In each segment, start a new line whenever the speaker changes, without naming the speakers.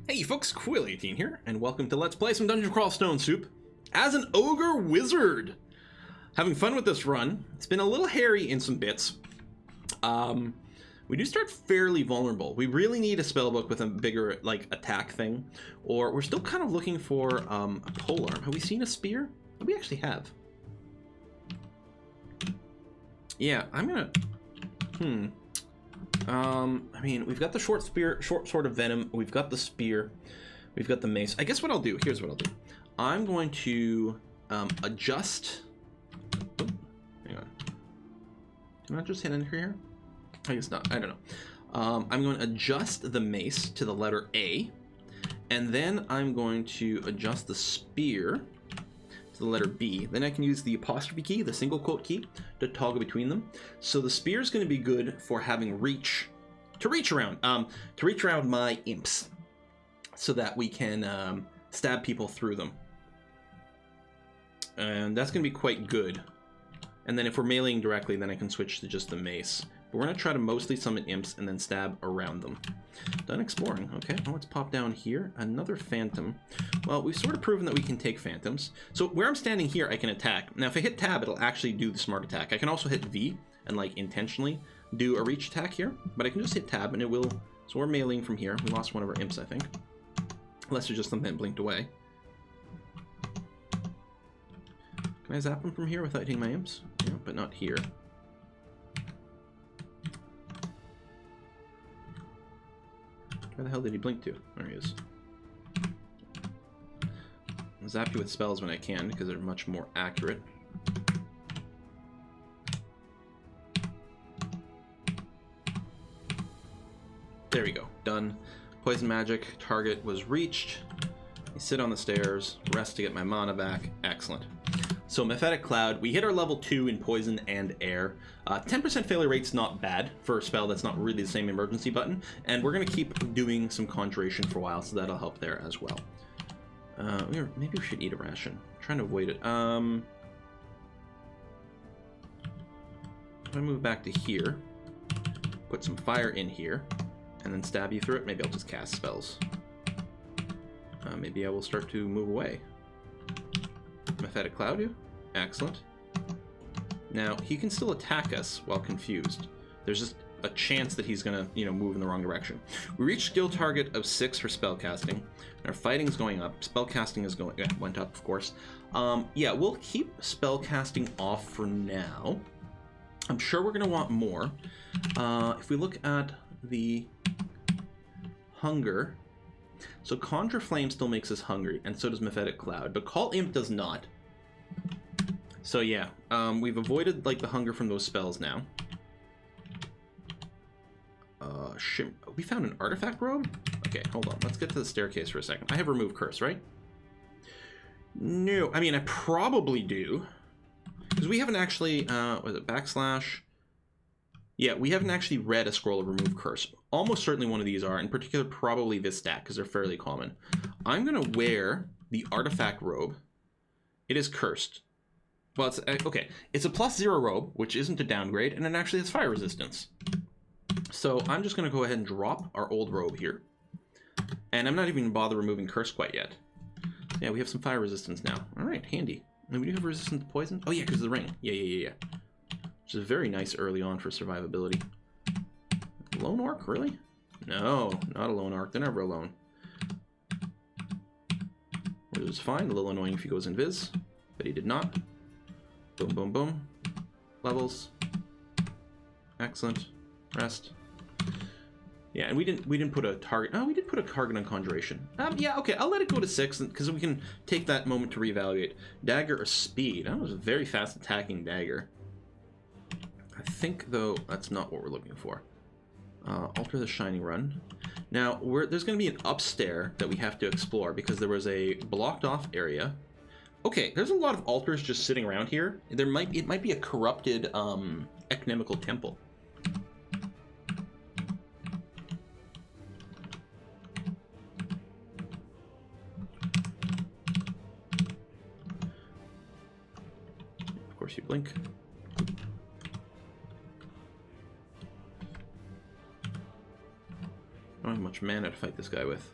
Hey folks, Quill18 here, and welcome to Let's Play some Dungeon Crawl Stone Soup as an Ogre Wizard. Having fun with this run. It's been a little hairy in some bits. We do start fairly vulnerable. We really need a spellbook with a bigger, like, attack thing. Or we're still kind of looking for a polearm. Have we seen a spear? We actually have. Yeah, I'm gonna... I mean, we've got the short sword of venom, we've got the spear, we've got the mace. I guess what I'll do, here's what I'll do. I'm going to adjust... Oh, hang on. Can I just hit enter here? I guess not, I don't know. I'm going to adjust the mace to the letter A, and then I'm going to adjust the spear to the letter B. Then I can use the apostrophe key, the single quote key, to toggle between them. So the spear is going to be good for having reach, to reach around my imps, so that we can stab people through them. And that's going to be quite good. And then if we're meleeing directly, then I can switch to just the mace. But we're going to try to mostly summon imps and then stab around them. Done exploring. Okay, well, let's pop down here. Another phantom. Well, we've sort of proven that we can take phantoms. So where I'm standing here, I can attack. Now, if I hit tab, it'll actually do the smart attack. I can also hit V and, like, intentionally do a reach attack here. But I can just hit tab and it will... So we're meleeing from here. We lost one of our imps, I think. Unless there's just something that blinked away. Can I zap them from here without hitting my imps? Yeah, but not here. Where the hell did he blink to? There he is. I'll zap you with spells when I can, because they're much more accurate. There we go. Done. Poison magic. Target was reached. I sit on the stairs. Rest to get my mana back. Excellent. So Mephetic Cloud, we hit our level 2 in poison and air. 10% failure rate's not bad for a spell that's not really the same emergency button, and we're going to keep doing some conjuration for a while, so that'll help there as well. Maybe we should eat a ration. I'm trying to avoid it. If I move back to here, put some fire in here, and then stab you through it, maybe I'll just cast spells. Maybe I will start to move away. Mephetic Cloud you? Excellent. Now, he can still attack us while confused. There's just a chance that he's gonna, move in the wrong direction. We reached skill target of 6 for spellcasting. Our fighting's going up. Spellcasting is went up, of course. Yeah, we'll keep spellcasting off for now. I'm sure we're gonna want more. If we look at the hunger... So Conjure Flame still makes us hungry, and so does Mephetic Cloud, but Call Imp does not. So yeah, we've avoided, like, the hunger from those spells now. We found an artifact robe? Okay, hold on, let's get to the staircase for a second. I have Remove Curse, right? No, I mean, I probably do. Because we haven't actually, was it backslash? Yeah, we haven't actually read a scroll of Remove Curse. Almost certainly one of these are, in particular probably this stack, because they're fairly common. I'm going to wear the artifact robe. It is cursed. Well, it's, okay, it's a +0 robe, which isn't a downgrade, and it actually has fire resistance. So I'm just going to go ahead and drop our old robe here. And I'm not even going to bother removing curse quite yet. Yeah, we have some fire resistance now. All right, handy. And we do have resistance to poison? Oh yeah, because of the ring. Yeah. Which is very nice early on for survivability. Lone Orc, really? No, not a Lone Orc. They're never alone. Which is fine. A little annoying if he goes invis, but he did not. Boom, boom, boom. Levels. Excellent. Rest. Yeah, and we didn't put a target. Oh, we did put a target on Conjuration. Yeah, okay. I'll let it go to 6 because we can take that moment to reevaluate. Dagger or Speed? That was a very fast attacking dagger. I think, though, that's not what we're looking for. Alter the Shining Run. Now, there's going to be an upstair that we have to explore because there was a blocked off area. Okay, there's a lot of altars just sitting around here. It might be a corrupted ecnemical temple. Of course, you blink. I don't have much mana to fight this guy with.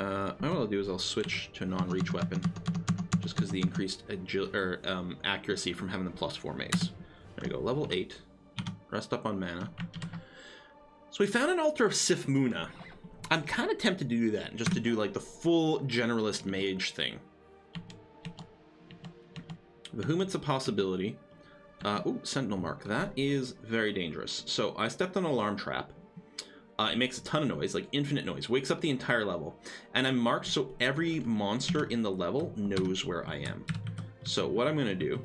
what I'll do is I'll switch to a non-reach weapon, just because the increased accuracy from having the +4 mace. There we go, level 8. Rest up on mana. So we found an altar of Sif Muna. I'm kind of tempted to do that, just to do like the full generalist mage thing. The Humit's a possibility. Ooh, Sentinel Mark. That is very dangerous. So I stepped on an alarm trap. It makes a ton of noise, like infinite noise. Wakes up the entire level. And I'm marked so every monster in the level knows where I am. So what I'm going to do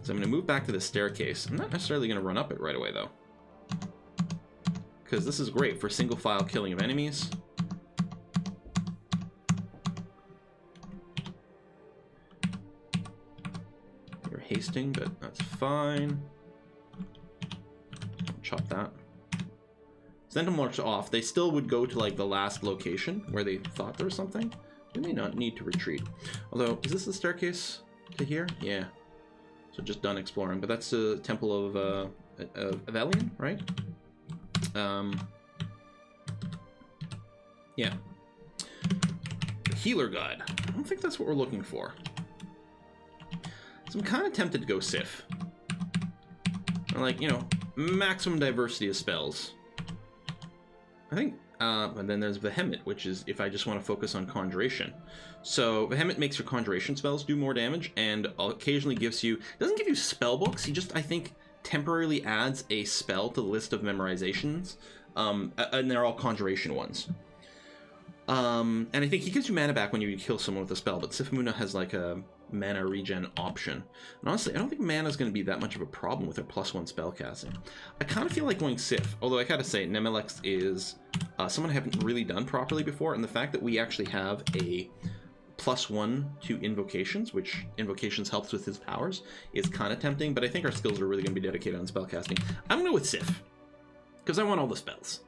is I'm going to move back to the staircase. I'm not necessarily going to run up it right away, though, because this is great for single file killing of enemies. You're hasting, but that's fine. Chop that. Send them march off. They still would go to like the last location where they thought there was something. They may not need to retreat. Although, is this the staircase to here? Yeah. So just done exploring, but that's the temple of Avelian, right? Yeah. The healer god. I don't think that's what we're looking for. So I'm kind of tempted to go Sif. Like, you know, maximum diversity of spells. I think, and then there's Vehement, which is if I just want to focus on Conjuration. So Vehement makes your Conjuration spells do more damage, and occasionally gives you, doesn't give you spell books, he just, I think, temporarily adds a spell to the list of memorizations, and they're all Conjuration ones. And I think he gives you mana back when you kill someone with a spell, but Sif Muna has like a mana regen option. And honestly, I don't think mana is going to be that much of a problem with her +1 spell casting. I kind of feel like going Sif, although I gotta say, Nemelex is someone I haven't really done properly before, and the fact that we actually have a +1 to invocations, which invocations helps with his powers, is kind of tempting, but I think our skills are really going to be dedicated on spell casting. I'm going to go with Sif, because I want all the spells.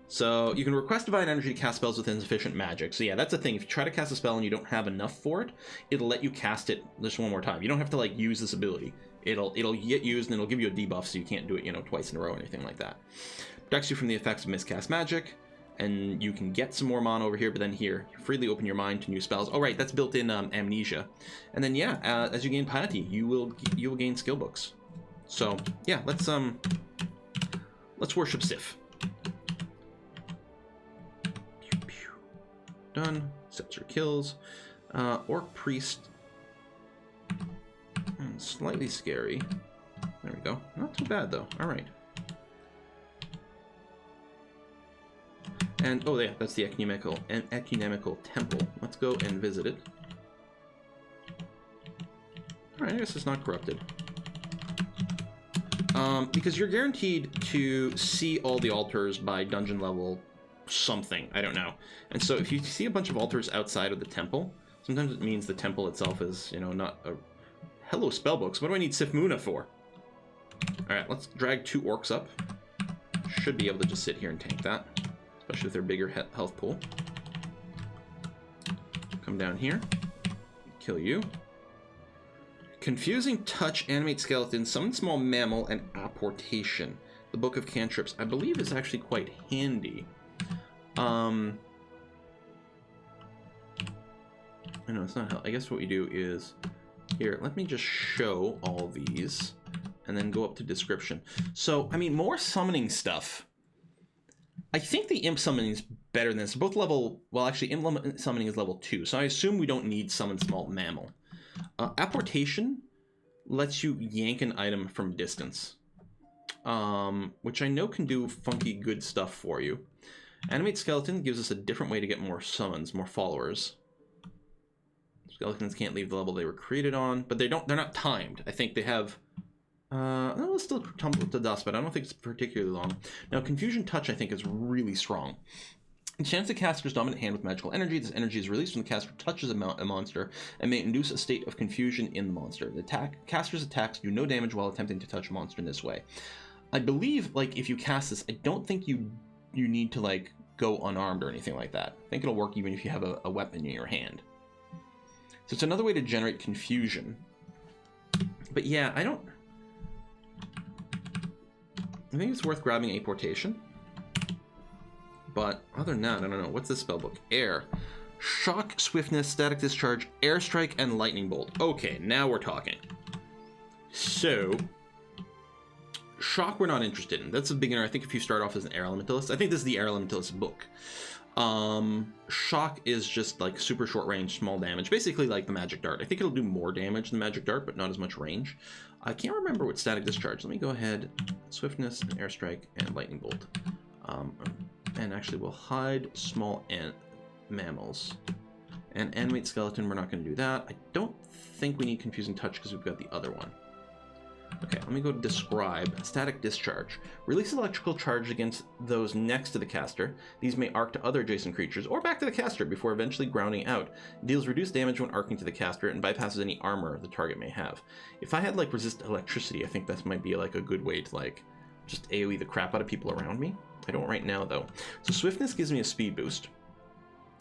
So you can request Divine Energy to cast spells with insufficient magic. So yeah, that's the thing. If you try to cast a spell and you don't have enough for it, it'll let you cast it just one more time. You don't have to like use this ability. It'll get used and it'll give you a debuff, so you can't do it, you know, twice in a row or anything like that. Protects you from the effects of miscast magic, and you can get some more mana over here. But then here, you freely open your mind to new spells. Oh right, that's built in amnesia. And then yeah, as you gain piety, you will gain skill books. So yeah, let's worship Sif. Done. Sets your kills. Orc Priest. Slightly scary. There we go. Not too bad though. Alright. And oh yeah, that's the ecumenical temple. Let's go and visit it. Alright, I guess it's not corrupted. Because you're guaranteed to see all the altars by dungeon level something, I don't know. And so if you see a bunch of altars outside of the temple, sometimes it means the temple itself is, you know, not a... Hello, spellbooks. What do I need Sif Muna for? Alright, let's drag 2 orcs up. Should be able to just sit here and tank that, especially with their bigger health pool. Come down here. Kill you. Confusing Touch, Animate Skeleton, Summon Small Mammal, and Apportation. The Book of Cantrips, I believe, is actually quite handy. I know it's not. I guess what we do is here. Let me just show all these, and then go up to description. So, I mean, more summoning stuff. I think the imp summoning is better than this. Both level. Well, actually, imp summoning is level 2, so I assume we don't need summon small mammal. Apportation lets you yank an item from distance, which I know can do funky good stuff for you. Animate Skeleton gives us a different way to get more summons, more followers. Skeletons can't leave the level they were created on, but they're not timed. I think they have they'll still tumble to dust, but I don't think it's particularly long. Now, Confusion Touch I think is really strong. Enchants the caster's dominant hand with magical energy. This energy is released when the caster touches a monster and may induce a state of confusion in the monster. The caster's attacks do no damage while attempting to touch a monster in this way. I believe, like, if you cast this, I don't think you need to, like, go unarmed or anything like that. I think it'll work even if you have a weapon in your hand. So it's another way to generate confusion. But yeah, I think it's worth grabbing Apportation. But other than that, I don't know. What's this spellbook? Air. Shock, Swiftness, Static Discharge, Airstrike, and Lightning Bolt. Okay, now we're talking. So, Shock we're not interested in. That's a beginner. I think if you start off as an Air Elementalist, I think this is the Air Elementalist book. Shock is just like super short range, small damage. Basically like the Magic Dart. I think it'll do more damage than Magic Dart, but not as much range. I can't remember what Static Discharge. Let me go ahead. Swiftness, and Airstrike, and Lightning Bolt. And actually we'll hide small mammals. And Animate Skeleton, we're not going to do that. I don't think we need Confusing Touch because we've got the other one. Okay, let me go to Describe. Static Discharge. Release electrical charge against those next to the caster. These may arc to other adjacent creatures or back to the caster before eventually grounding out. It deals reduced damage when arcing to the caster and bypasses any armor the target may have. If I had like resist electricity, I think that might be like a good way to like just AoE the crap out of people around me. I don't right now though. So Swiftness gives me a speed boost.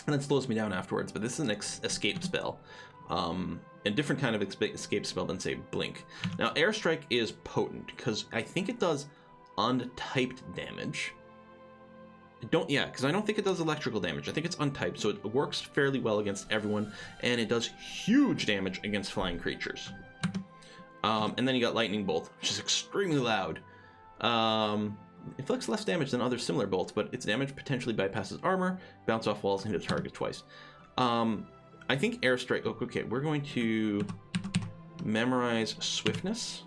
And it slows me down afterwards, but this is an escape spell. A different kind of escape spell than, say, Blink. Now, Airstrike is potent, because I think it does untyped damage. Because I don't think it does electrical damage. I think it's untyped, so it works fairly well against everyone, and it does huge damage against flying creatures. And then you got Lightning Bolt, which is extremely loud. Inflicts less damage than other similar bolts, but its damage potentially bypasses armor, bounce off walls, and hit a target twice. I think Airstrike... Oh, okay, we're going to memorize Swiftness.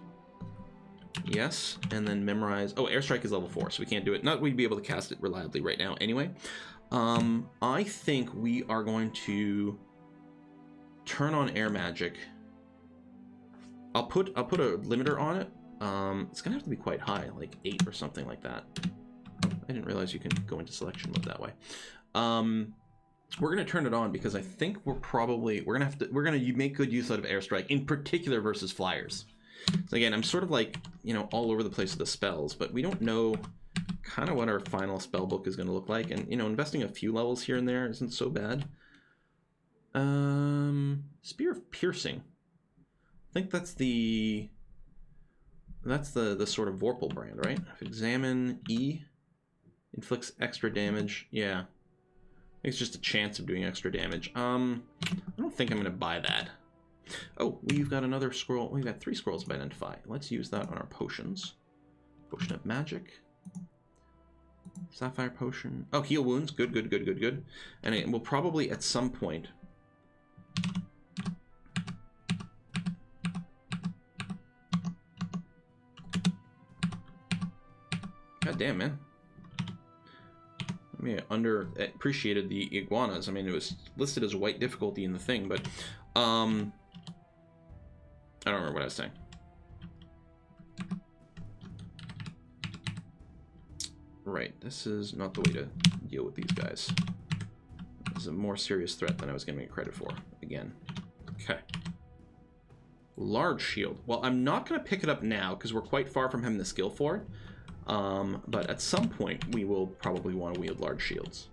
Yes, and then memorize... Oh, Airstrike is level 4, so we can't do it. Not that we'd be able to cast it reliably right now anyway. I think we are going to turn on Air Magic. I'll put a limiter on it. It's gonna have to be quite high, like 8 or something like that. I didn't realize you can go into selection mode that way. We're gonna turn it on because I think we're gonna make good use out of Airstrike, in particular versus flyers. So again, I'm sort of like, you know, all over the place with the spells, but we don't know kind of what our final spell book is gonna look like, and you know, investing a few levels here and there isn't so bad. Spear of Piercing. I think that's the sort of Vorpal brand, right? Examine E inflicts extra damage. Yeah, I think it's just a chance of doing extra damage. I don't think I'm gonna buy that. Oh, we've got another scroll. We've got 3 scrolls of Identify. Let's use that on our potions. Potion of Magic. Sapphire Potion. Oh, Heal Wounds. Good, good, good, good, good. And it will probably at some point... God damn, man. I mean, I underappreciated the iguanas. I mean, it was listed as white difficulty in the thing, but... I don't remember what I was saying. Right, this is not the way to deal with these guys. This is a more serious threat than I was giving it credit for, again. Okay. Large shield. Well, I'm not going to pick it up now, because we're quite far from having the skill for it. But at some point, we will probably want to wield large shields.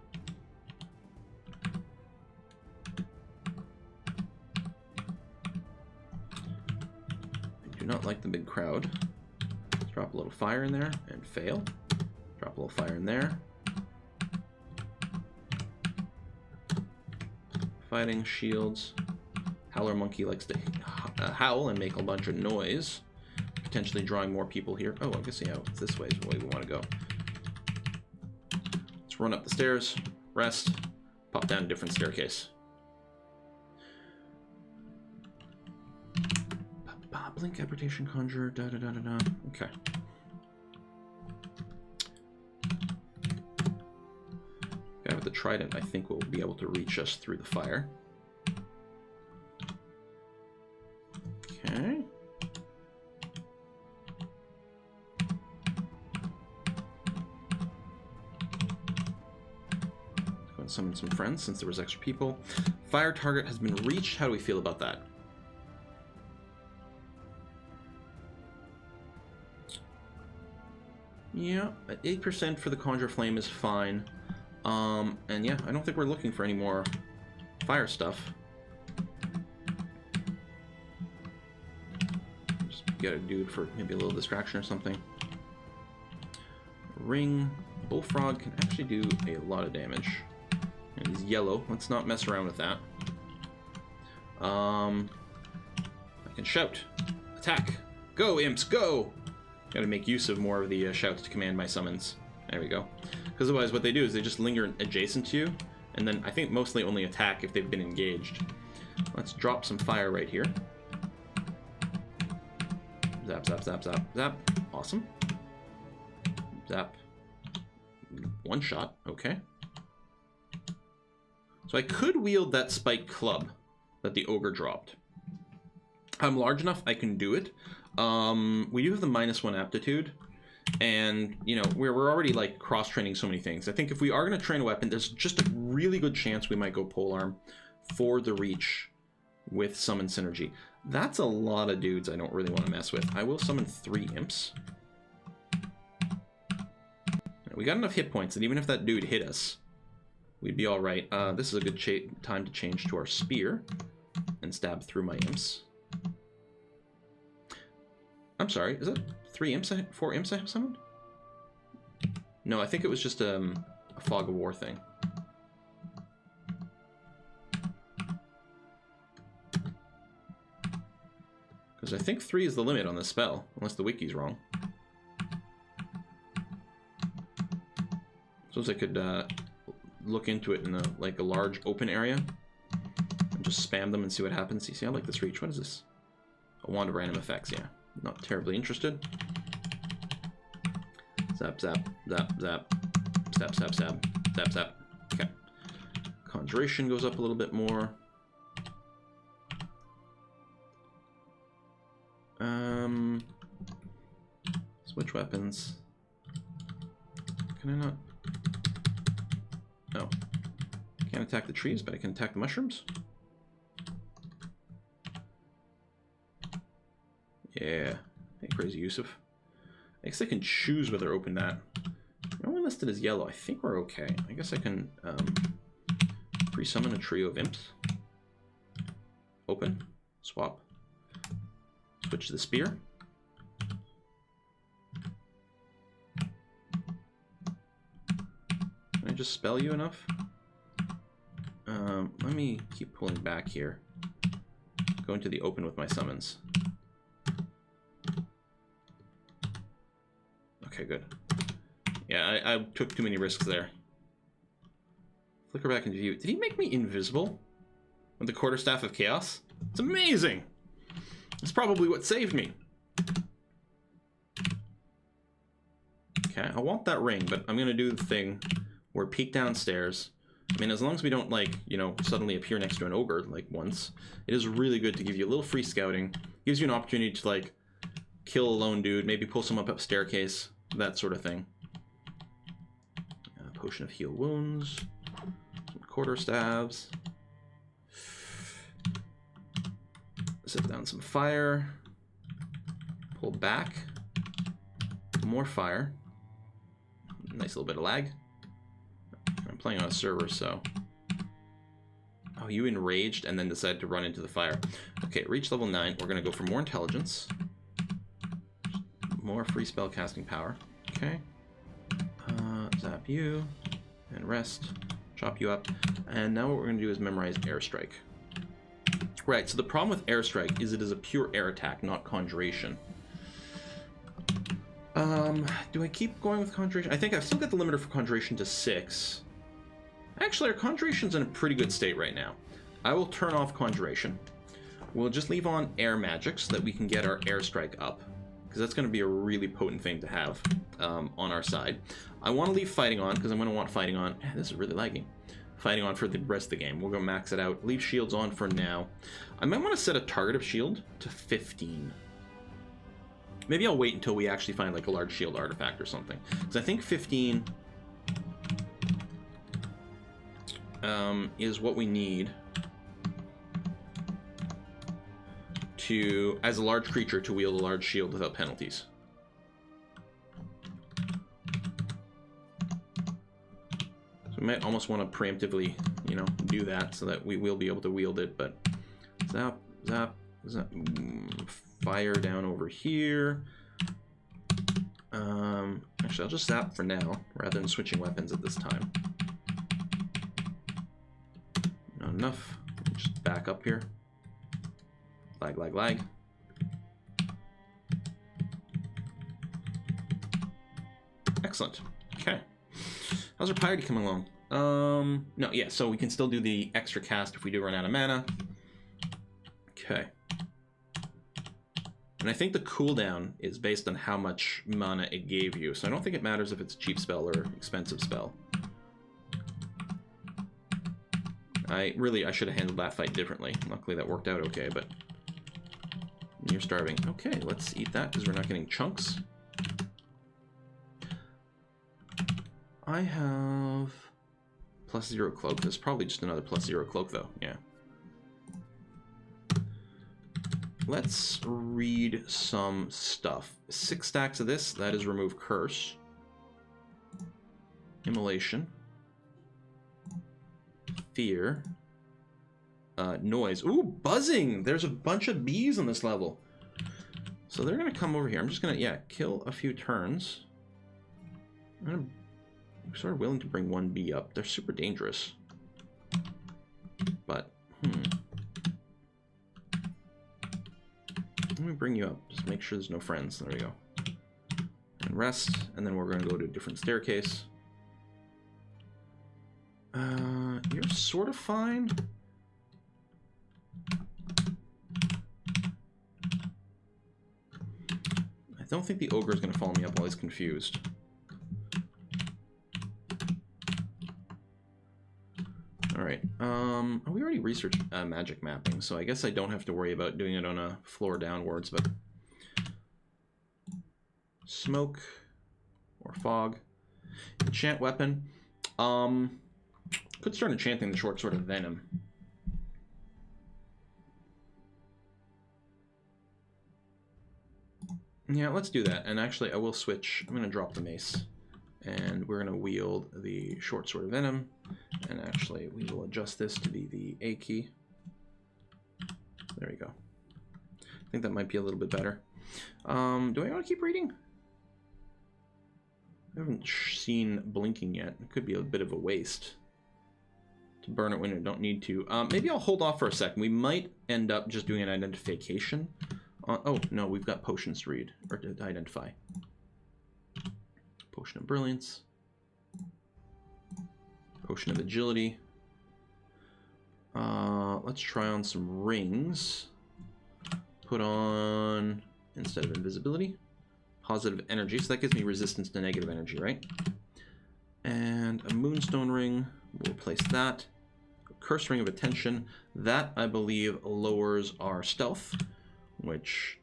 I do not like the big crowd. Let's drop a little fire in there and fail. Drop a little fire in there. Fighting shields. Howler Monkey likes to howl and make a bunch of noise. Potentially drawing more people here. Oh, I guess, yeah, this way is the way we want to go. Let's run up the stairs, rest, pop down a different staircase. Blink, Aberration, Conjure, da-da-da-da-da. Okay. Guy with the trident, I think, will be able to reach us through the fire. Okay. Go and summon some friends since there was extra people. Fire target has been reached. How do we feel about that? Yeah, 8% for the Conjure Flame is fine. And yeah, I don't think we're looking for any more fire stuff. Just get a dude for maybe a little distraction or something. Ring. Bullfrog can actually do a lot of damage. And he's yellow. Let's not mess around with that. I can shout. Attack. Go, imps, go! Gotta make use of more of the shouts to command my summons. There we go. Because otherwise what they do is they just linger adjacent to you, and then I think mostly only attack if they've been engaged. Let's drop some fire right here. Zap, zap, zap, zap, zap. Awesome. Zap. One shot. Okay. So I could wield that spiked club that the ogre dropped. I'm large enough, I can do it. We do have the -1 aptitude, and you know we're already like cross-training so many things. I think if we are going to train a weapon, there's just a really good chance we might go polearm for the reach with summon synergy. That's a lot of dudes I don't really want to mess with. I will summon 3 imps. We got enough hit points that even if that dude hit us, we'd be all right. This is a good time to change to our spear and stab through my imps. I'm sorry, is it 4 imps I have summoned? No, I think it was just a Fog of War thing. Because I think 3 is the limit on this spell, unless the wiki's wrong. Suppose I could look into it in a large open area and just spam them and see what happens. You see, I like this reach. What is this? A wand of random effects, yeah. Not terribly interested. Zap, zap, zap, zap. Zap, zap, zap. Zap, zap. Okay. Conjuration goes up a little bit more. Switch weapons. Can I not? Oh. Can't attack the trees, but I can attack the mushrooms. Yeah. Hey, Crazy Yusuf. I guess I can choose whether to open that. We're only listed as yellow. I think we're okay. I guess I can pre-summon a trio of imps. Open. Swap. Switch to the spear. Can I just spell you enough? Let me keep pulling back here. Go into the open with my summons. Okay, good. Yeah, I took too many risks there. Flicker back into view. Did he make me invisible with the Quarterstaff of Chaos? It's amazing! It's probably what saved me. Okay, I want that ring, but I'm gonna do the thing where peek downstairs. I mean, as long as we don't, like, you know, suddenly appear next to an ogre, like, once, it is really good to give you a little free scouting. Gives you an opportunity to, like, kill a lone dude, maybe pull someone up a staircase, that sort of thing. Potion of Heal Wounds. Some quarterstaves. Set down some fire. Pull back. More fire. Nice little bit of lag. I'm playing on a server, so... Oh, you enraged and then decided to run into the fire. Okay, reach level 9. We're going to go for more intelligence. More free spell casting power. Okay. Zap you. And rest. Chop you up. And now what we're going to do is memorize Airstrike. Right, so the problem with Airstrike is it is a pure air attack, not Conjuration. Do I keep going with Conjuration? I think I've still got the limiter for Conjuration to 6. Actually, our Conjuration's in a pretty good state right now. I will turn off Conjuration. We'll just leave on Air Magic so that we can get our Airstrike up, because that's going to be a really potent thing to have on our side. I want to leave Fighting on, because I'm going to want Fighting on. This is really lagging. Fighting on for the rest of the game. We'll go max it out. Leave shields on for now. I might want to set a target of shield to 15. Maybe I'll wait until we actually find like a large shield artifact or something. Because I think 15 is what we need to, as a large creature, to wield a large shield without penalties. So we might almost want to preemptively, you know, do that so that we will be able to wield it, but zap, zap, zap, fire down over here. Actually, I'll just zap for now, rather than switching weapons at this time. Not enough. Just back up here. Lag, lag, lag. Excellent. Okay. How's our piety coming along? No, yeah, so we can still do the extra cast if we do run out of mana. Okay. And I think the cooldown is based on how much mana it gave you, so I don't think it matters if it's a cheap spell or expensive spell. I should have handled that fight differently. Luckily that worked out okay, but you're starving. Okay, let's eat that because we're not getting chunks. I have +0 cloak. There's probably just another +0 cloak though, yeah. Let's read some stuff. 6 stacks of this, that is remove curse. Immolation. Fear. Noise. Ooh, buzzing! There's a bunch of bees on this level. So they're gonna come over here. I'm just gonna, yeah, kill a few turns. I'm sort of willing to bring 1 bee up. They're super dangerous. But, let me bring you up. Just make sure there's no friends. There we go. And rest, and then we're going to go to a different staircase. You're sort of fine. I don't think the ogre is going to follow me up while he's confused. Alright, we already researched magic mapping, so I guess I don't have to worry about doing it on a floor downwards, but... Smoke, or fog. Enchant weapon. Could start enchanting the short sword of venom. Yeah, let's do that, and actually I will switch. I'm going to drop the mace, and we're going to wield the short sword of venom. And actually, we will adjust this to be the A key. There we go. I think that might be a little bit better. Do I want to keep reading? I haven't seen blinking yet. It could be a bit of a waste to burn it when we don't need to. Maybe I'll hold off for a second. We might end up just doing an identification. Oh, no, we've got potions to read, or to identify. Potion of Brilliance. Potion of Agility. Let's try on some rings. Put on, instead of invisibility, positive energy. So that gives me resistance to negative energy, right? And a moonstone ring. We'll replace that. A curse ring of attention. That, I believe, lowers our stealth, which,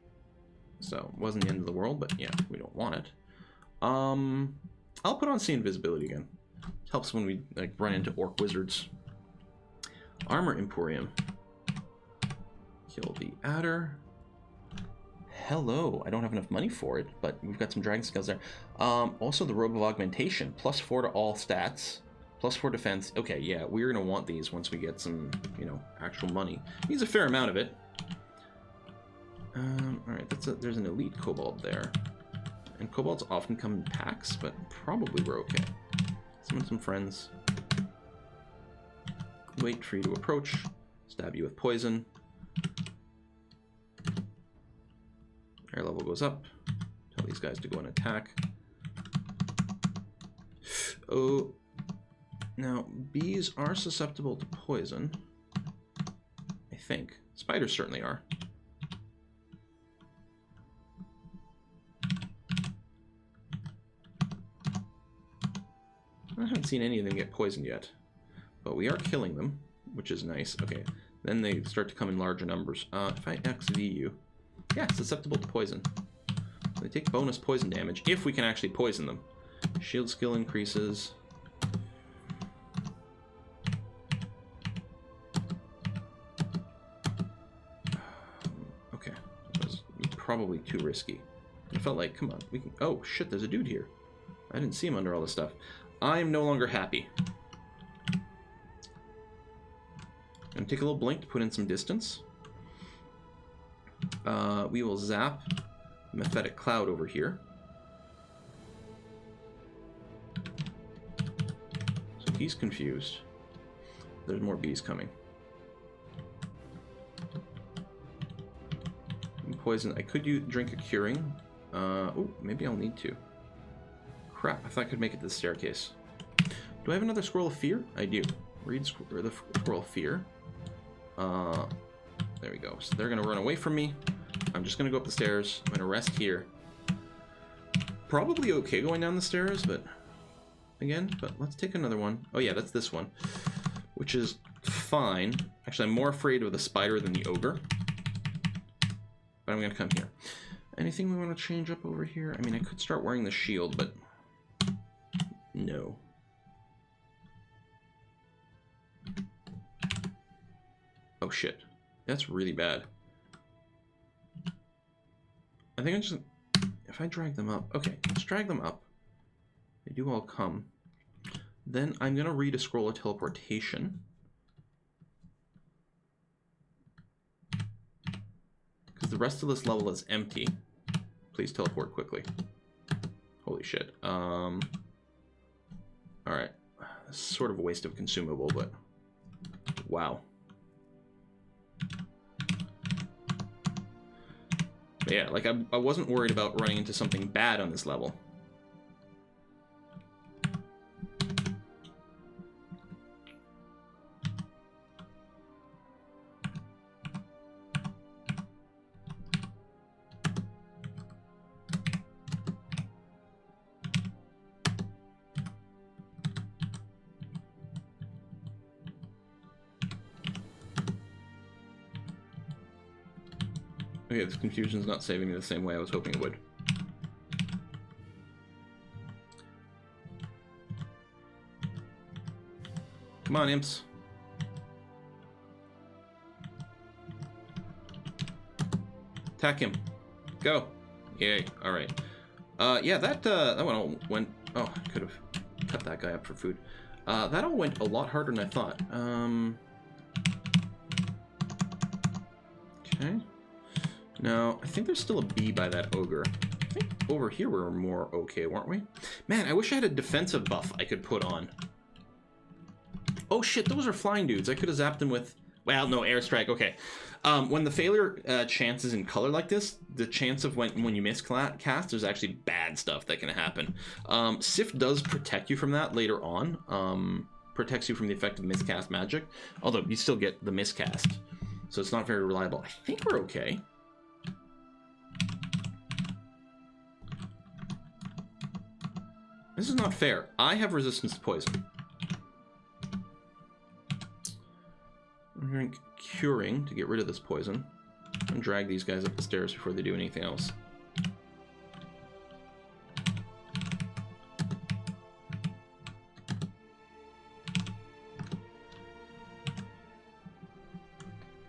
so, wasn't the end of the world, but yeah, we don't want it. I'll put on see invisibility again. Helps when we like run into orc wizards. Armor Emporium. Kill the adder. Hello. I don't have enough money for it, but we've got some dragon skills there. Also the robe of augmentation. +4 to all stats. +4 defense. Okay, yeah, we're gonna want these once we get some, you know, actual money. Needs a fair amount of it. Alright, there's an elite kobold there. And kobolds often come in packs, but probably we're okay. Summon some friends. Wait for you to approach. Stab you with poison. Air level goes up. Tell these guys to go and attack. Oh. Now, bees are susceptible to poison. I think. Spiders certainly are. I haven't seen any of them get poisoned yet, but we are killing them, which is nice. Okay, then they start to come in larger numbers. If I XV you, yeah, susceptible to poison. They take bonus poison damage if we can actually poison them. Shield skill increases. Okay, that was probably too risky. I felt like, come on, we can. Oh shit, there's a dude here. I didn't see him under all this stuff. I'm no longer happy. I'm gonna take a little blink to put in some distance. We will zap Mephetic Cloud over here. He's confused. There's more bees coming. Poison. I could drink a curing. Oh, maybe I'll need to. Crap, I thought I could make it to the staircase. Do I have another Scroll of Fear? I do. Read the Scroll of Fear. There we go. So they're going to run away from me. I'm just going to go up the stairs. I'm going to rest here. Probably okay going down the stairs, but... Again, but let's take another one. Oh yeah, that's this one. Which is fine. Actually, I'm more afraid of the spider than the ogre. But I'm going to come here. Anything we want to change up over here? I mean, I could start wearing the shield, but... No. Oh shit. That's really bad. I think I just... If I drag them up... Okay, let's drag them up. They do all come. Then I'm going to read a Scroll of Teleportation. Because the rest of this level is empty. Please teleport quickly. Holy shit. Alright. This is sort of a waste of consumable, but... Wow. But yeah, like I wasn't worried about running into something bad on this level. Okay, this confusion's not saving me the same way I was hoping it would. Come on, imps. Attack him. Go. Yay. Alright. Yeah, that one all went... Oh, I could have cut that guy up for food. That all went a lot harder than I thought. Okay. Now, I think there's still a bee by that ogre. I think over here we were more okay, weren't we? Man, I wish I had a defensive buff I could put on. Oh shit, those are flying dudes. I could have zapped them with... Well, no, airstrike, okay. When the failure chance is in color like this, the chance of when you miscast, there's actually bad stuff that can happen. Sif does protect you from that later on. Protects you from the effect of miscast magic. Although, you still get the miscast. So it's not very reliable. I think we're okay. This is not fair. I have resistance to poison. I'm going curing to get rid of this poison. And drag these guys up the stairs before they do anything else.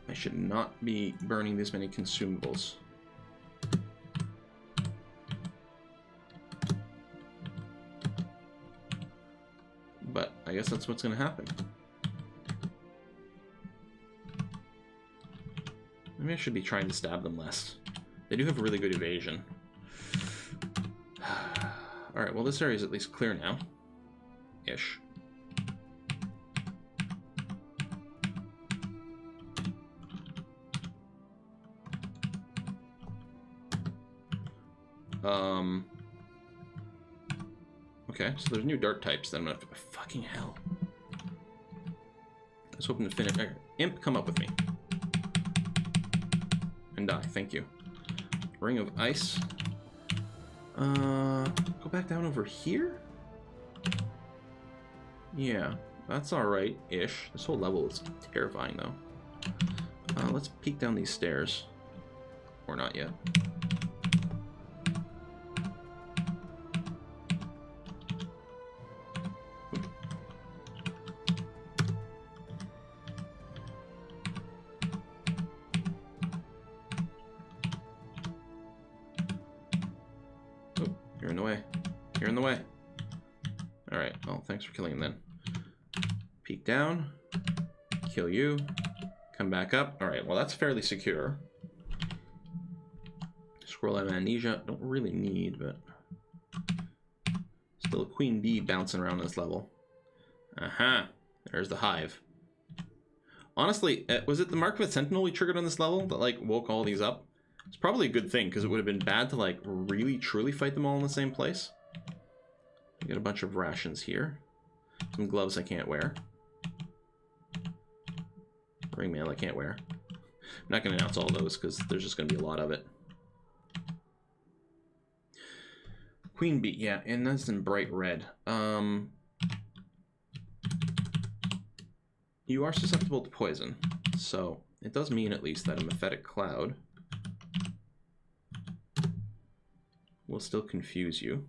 I should not be burning this many consumables. But I guess that's what's going to happen. Maybe I should be trying to stab them less. They do have really good evasion. Alright, well this area is at least clear now. Ish. Okay, so there's new dart types that I'm gonna have to... Fucking hell. I was hoping to finish... Imp, come up with me. And die, thank you. Ring of Ice. Go back down over here? Yeah, that's alright-ish. This whole level is terrifying, though. Let's peek down these stairs. Or not yet. You're in the way. Alright, well, thanks for killing him then. Peek down. Kill you. Come back up. Alright, well, that's fairly secure. Scroll of Amnesia. Don't really need, but... Still a queen bee bouncing around this level. Aha. There's the hive. Honestly, was it the Mark of a Sentinel we triggered on this level that, like, woke all these up? It's probably a good thing, because it would have been bad to, like, really, truly fight them all in the same place. We got a bunch of rations here. Some gloves I can't wear. Ring mail I can't wear. I'm not going to announce all those, because there's just going to be a lot of it. Queen bee, yeah, and that's in bright red. You are susceptible to poison, so it does mean at least that a mephitic cloud will still confuse you.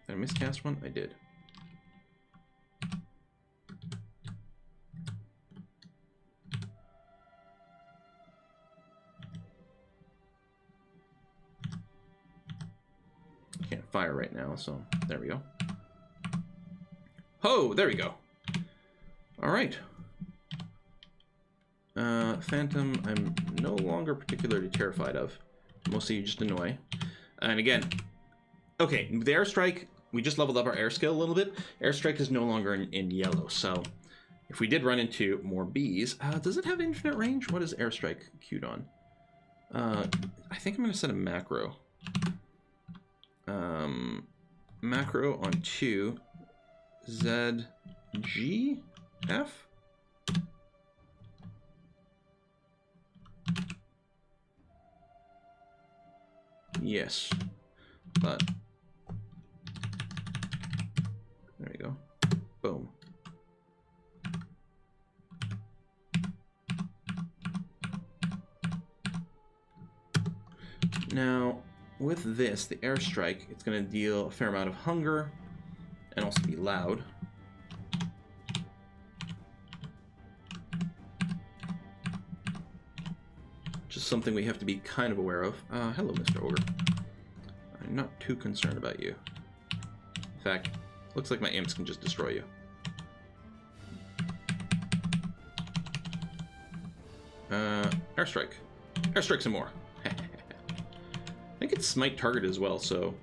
Did I miscast one? I did. I can't fire right now, so there we go. Oh, there we go. All right. Phantom, I'm no longer particularly terrified of. Mostly you just annoy. And again, okay, the airstrike, we just leveled up our air skill a little bit. Airstrike is no longer in yellow, so if we did run into more bees, does it have infinite range? What is airstrike queued on? I think I'm going to set a macro. Macro on 2. Z, G, F? Yes, but there we go. Boom. Now, with this, the airstrike, it's going to deal a fair amount of hunger and also be loud. Just something we have to be kind of aware of. Hello, Mr. Ogre. I'm not too concerned about you. In fact, looks like my imps can just destroy you. Airstrike. Airstrike some more. I think it's smite target as well, so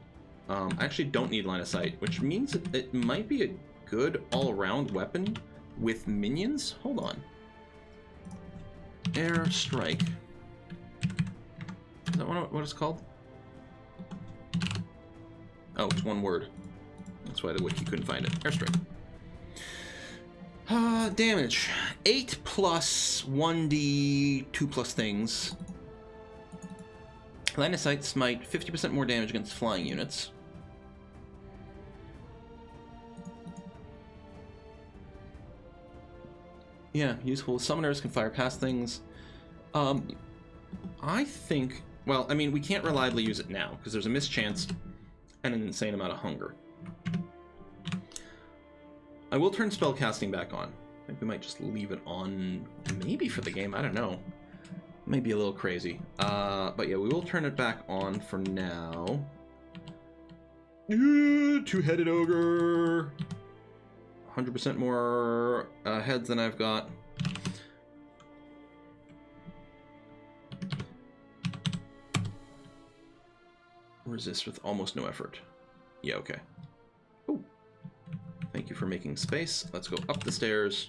I actually don't need line of sight, which means it might be a good all-around weapon with minions. Hold on. Airstrike. Is that what it's called? Oh, it's one word. That's why the wiki couldn't find it. Airstrike. Damage. 8 plus 1d, 2 plus things. Line of sight, smite, 50% more damage against flying units. Yeah, useful. Summoners can fire past things. I think... Well, I mean, we can't reliably use it now, because there's a mischance and an insane amount of hunger. I will turn spellcasting back on. I think we might just leave it on, maybe for the game, I don't know. Maybe a little crazy. But yeah, we will turn it back on for now. Two-headed ogre! 100% more heads than I've got. Resist with almost no effort. Yeah, okay. Oh, thank you for making space. Let's go up the stairs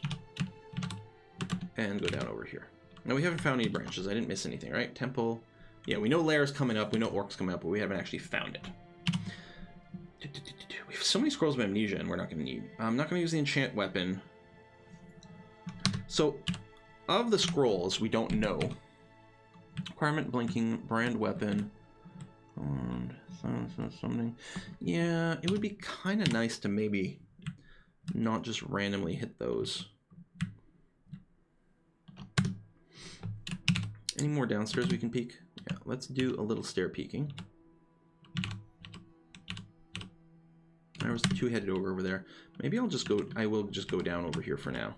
and go down over here. Now, we haven't found any branches. I didn't miss anything, right? Temple. Yeah, we know Lair's coming up. We know Orc's coming up, but we haven't actually found it. We have so many scrolls of amnesia, and we're not going to need. I'm not going to use the enchant weapon. So, of the scrolls, we don't know. Requirement blinking, brand weapon. Something. Yeah, it would be kind of nice to maybe not just randomly hit those. Any more downstairs we can peek? Yeah, let's do a little stair peeking. There was the two-headed ogre over there. Maybe I'll just go. I will just go down over here for now.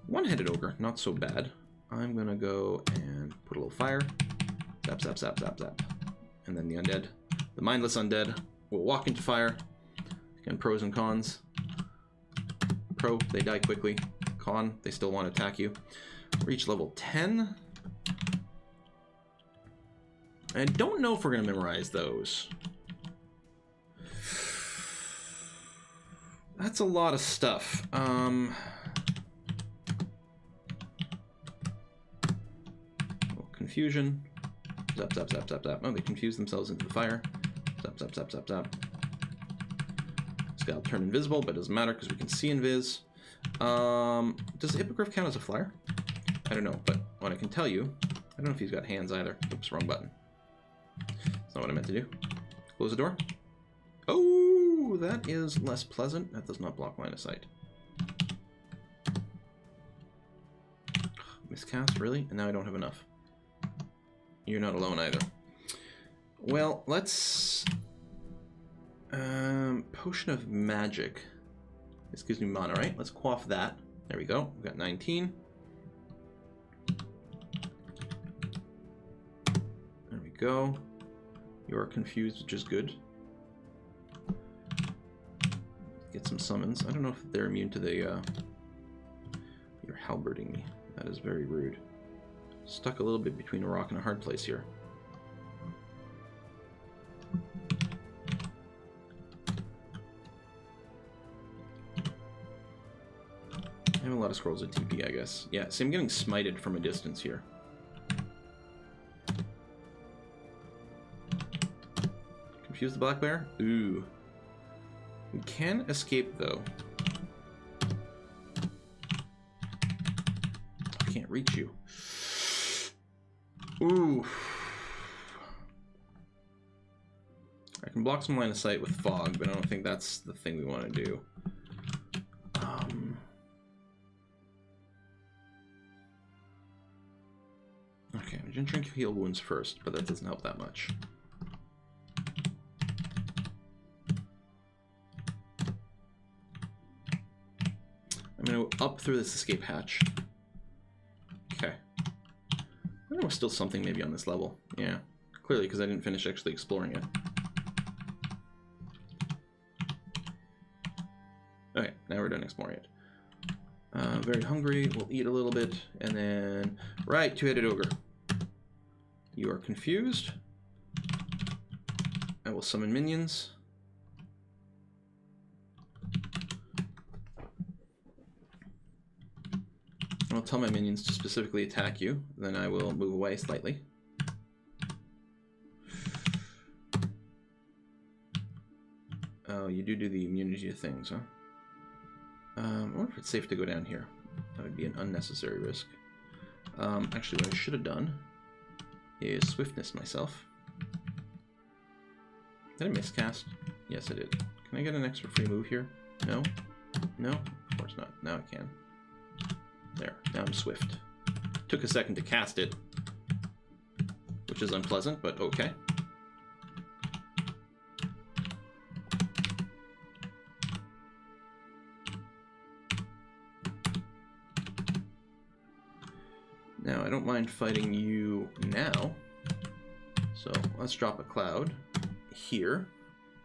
One-headed ogre, not so bad. I'm gonna go and put a little fire. Zap, zap, zap, zap, zap. And then the undead. The mindless undead will walk into fire. Again, pros and cons. Pro, they die quickly. Con, they still want to attack you. Reach level 10. I don't know if we're going to memorize those. That's a lot of stuff. Confusion. Zap, zap, zap, zap, zap. Oh, they confuse themselves into the fire. Zap, zap, zap, zap, zap. This guy will turn invisible, but it doesn't matter because we can see invis. Does the Hippogriff count as a flyer? I don't know, but what I can tell you, I don't know if he's got hands either. Oops, wrong button. That's not what I meant to do. Close the door. Oh, that is less pleasant. That does not block line of sight. Miscast, really? And now I don't have enough. You're not alone either. Well, let's... Potion of Magic. This gives me mana, right? Let's quaff that. There we go. We've got 19. There we go. You are confused, which is good. Get some summons. I don't know if they're immune to the... You're halberding me. That is very rude. Stuck a little bit between a rock and a hard place here. I have a lot of scrolls of TP, I guess. Yeah, see, I'm getting smited from a distance here. Confuse the black bear? Ooh. We can escape, though. I can't reach you. Ooh. I can block some line of sight with fog, but I don't think that's the thing we want to do. Okay, I'm gonna drink heal wounds first, but that doesn't help that much. I'm gonna go up through this escape hatch. Okay. There was still something maybe on this level. Yeah, clearly because I didn't finish actually exploring it. Okay, now we're done exploring it. Very hungry, we'll eat a little bit, and then... Right, two-headed ogre. You are confused. I will summon minions. I'll tell my minions to specifically attack you, then I will move away slightly. Oh, you do the immunity to things, huh? I wonder if it's safe to go down here. That would be an unnecessary risk. Actually, what I should have done is swiftness myself. Did I miscast? Yes, I did. Can I get an extra free move here? No? No? Of course not. Now I can. There. Now I'm swift. Took a second to cast it, which is unpleasant, but okay. Now, I don't mind fighting you now. So, let's drop a cloud here.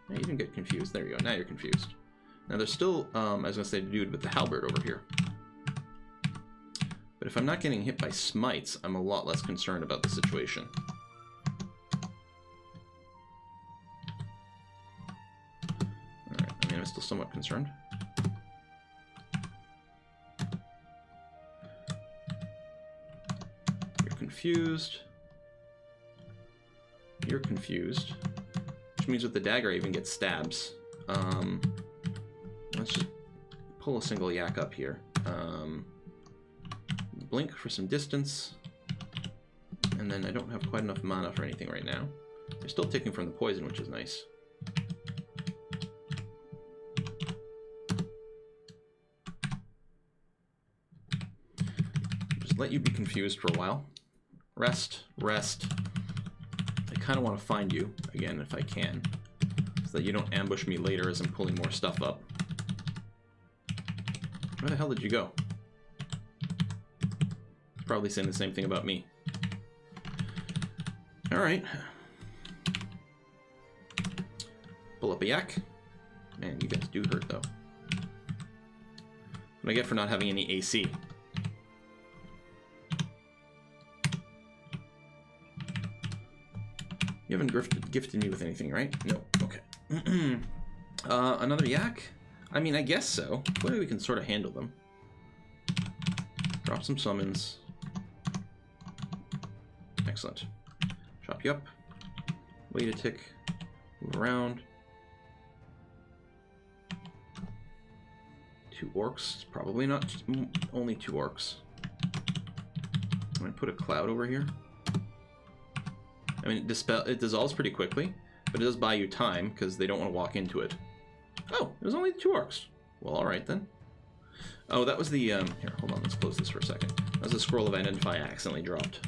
Now, you didn't get confused. There you go. Now you're confused. Now, there's still, I was going to say, dude with the halberd over here. But if I'm not getting hit by smites, I'm a lot less concerned about the situation. Alright, I mean, I'm still somewhat concerned. Confused. You're confused. Which means with the dagger I even get stabs. Let's just pull a single yak up here. Blink for some distance. And then I don't have quite enough mana for anything right now. They're still taking from the poison, which is nice. Just let you be confused for a while. Rest, rest. I kind of want to find you, again, if I can, so that you don't ambush me later as I'm pulling more stuff up. Where the hell did you go? It's probably saying the same thing about me. Alright. Pull up a yak. Man, you guys do hurt, though. What I get for not having any AC. You haven't gifted me with anything, right? No. Okay. Another yak? I mean, I guess so. Clearly we can sort of handle them. Drop some summons. Excellent. Chop you up. Wait a tick. Move around. 2 orcs. Probably not only 2 orcs. I'm going to put a cloud over here. I mean, it dissolves pretty quickly, but it does buy you time because they don't want to walk into it. Oh, it was only 2 orcs. Well, alright then. Oh, that was the, here, hold on, let's close this for a second. That was the scroll of identify I accidentally dropped.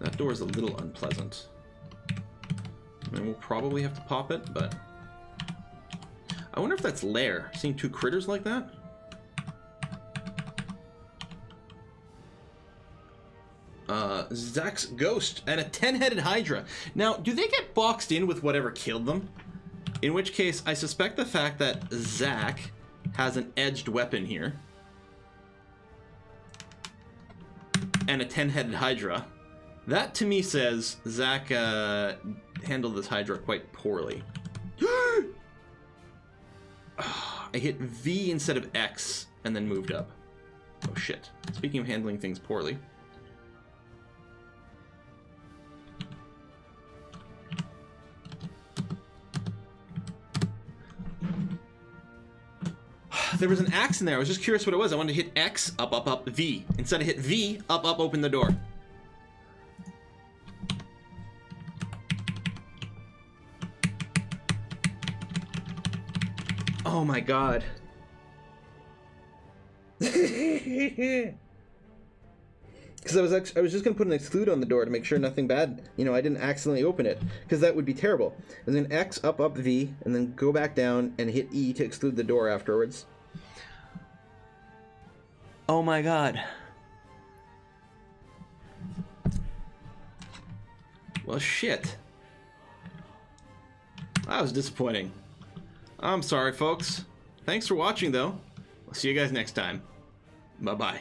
That door is a little unpleasant. I mean, we'll probably have to pop it, but... I wonder if that's lair. Seeing 2 critters like that? Zach's ghost and a 10-headed hydra. Now, do they get boxed in with whatever killed them? In which case, I suspect the fact that Zach has an edged weapon here and a 10-headed hydra. That to me says Zach handled this hydra quite poorly. I hit V instead of X and then moved up. Oh shit. Speaking of handling things poorly. There was an axe in there. I was just curious what it was. I wanted to hit X, up, up, up, V. Instead, I hit V, up, up, open the door. Oh my god. Because I was just gonna put an exclude on the door to make sure nothing bad, you know, I didn't accidentally open it, because that would be terrible. And then X, up, up, V, and then go back down and hit E to exclude the door afterwards. Oh my god. Well, shit. That was disappointing. I'm sorry, folks. Thanks for watching, though. I'll see you guys next time. Bye-bye.